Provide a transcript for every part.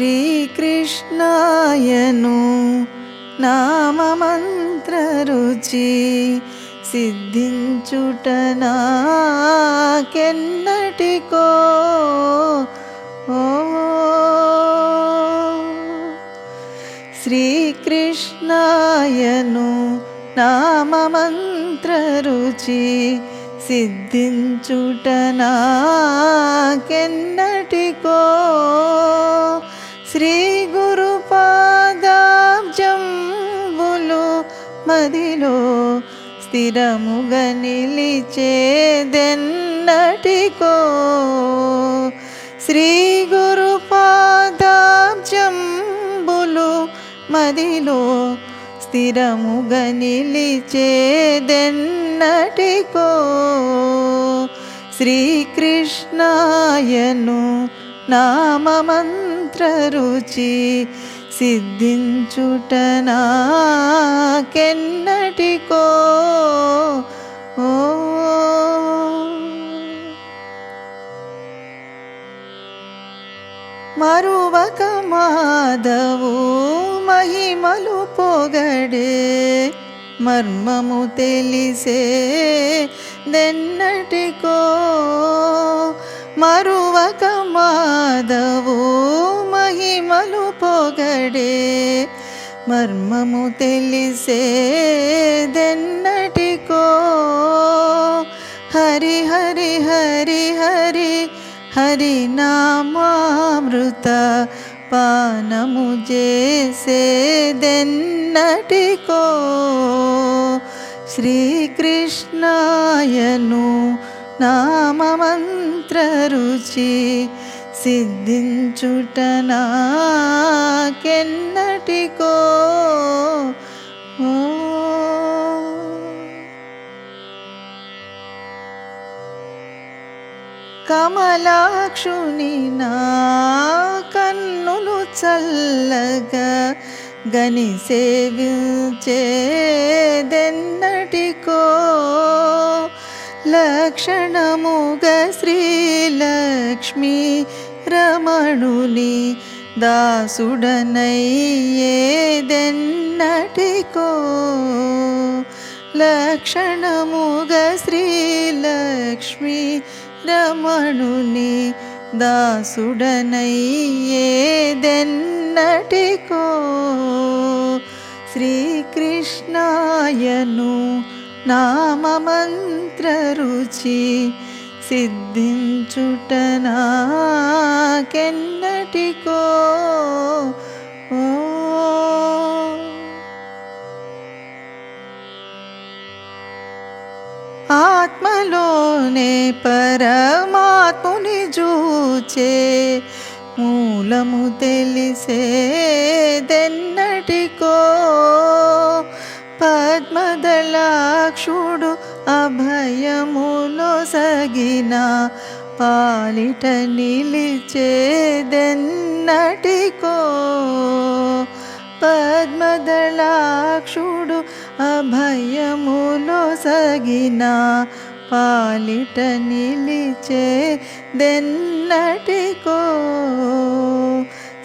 శ్రీకృష్ణాయను నామమంత్ర రుచి సిద్ధించుట నాకెన్నటికో శ్రీకృష్ణాయను నామమంత్ర రుచి సిద్ధించుట నాకెన్నటికో శ్రీ గురు పాదాబ్జంబులు మదిలో స్థిరముగా నిలిచేదెన్నటికో శ్రీ గురు పాదాబ్జంబులు మదిలో స్థిరముగా నిలిచేదెన్నటికో శ్రీకృష్ణాయను నామమంత్ర రుచి సిద్ధించుట నాకెన్నటికో మరువక మాధవు మహిమలు పొగడే మర్మము తెలిసే దెన్నటికో మరువక మాధవు మహిమలు పొగడే మర్మము తెలిసే దెన్నటికో హరి హరి హరి హరి హరినామామృత పానము చేసేదెన్నటికో శ్రీకృష్ణాయను నామమంత్ర రుచి సిద్ధించుట నాకెన్నటికో కమలాక్షుని నా కన్నులు చల్లగా గని సేవించేదెన్నటికో లక్షణముగా శ్రీలక్ష్మీ రమణుని దాసుడనయ్యేదెన్నటికో లక్షణముగా శ్రీలక్ష్మీ రమణుని దాసుడనయ్యేదెన్నటికో శ్రీకృష్ణాయను నామమంత్ర రుచి సిద్ధించుట నాకెన్నటికో ఆత్మలోనే పరమాత్ముని జూచే మూలము తెలిసేదెన్నటికో పద్మదళాక్షుడు అభయములో సగిన పాలిట నిలిచేదెన్నటికో పద్మదళాక్షుడు అభయములో సగిన పాలిట నిలిచేదెన్నటికో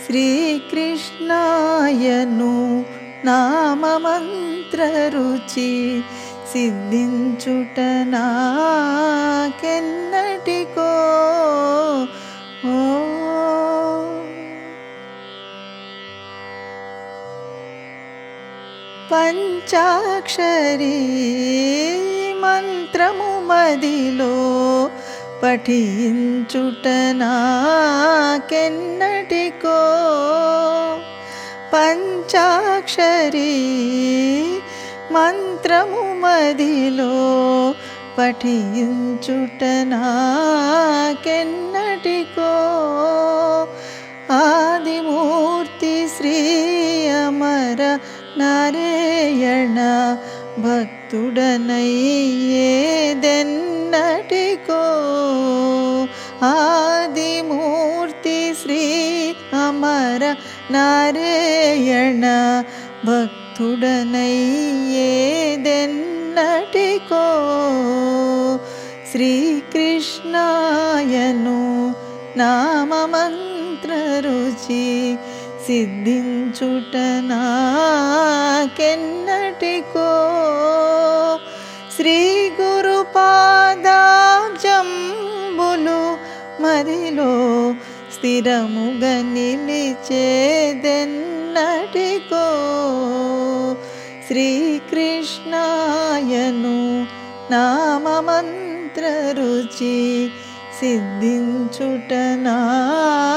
శ్రీకృష్ణాయను నామమంత్ర రుచి సిద్ధించుట నాకెన్నటికో పంచాక్షరీ మంత్రము మదిలో పఠించుట నాకెన్నటికో పంచాక్షరీ మంత్రము మదిలో పఠించుట నాకెన్నటికో ఆదిమూర్తి శ్రీ అమర నారాయణ భక్తుడనయ్యేదెన్నటికో ఆదిమూర్తి శ్రీ అమర నారాయణ భక్తుడనయ్యేదెన్నటికో శ్రీకృష్ణాయను నామమంత్ర రుచి సిద్ధించుట నాకెన్నటికో. శ్రీ గురు పాదాబ్జంబులు మదిలో స్థిరముగా నిలిచేదెన్నటికో. శ్రీకృష్ణాయను నామమంత్ర రుచి సిద్ధించుట నాకెన్నటికో.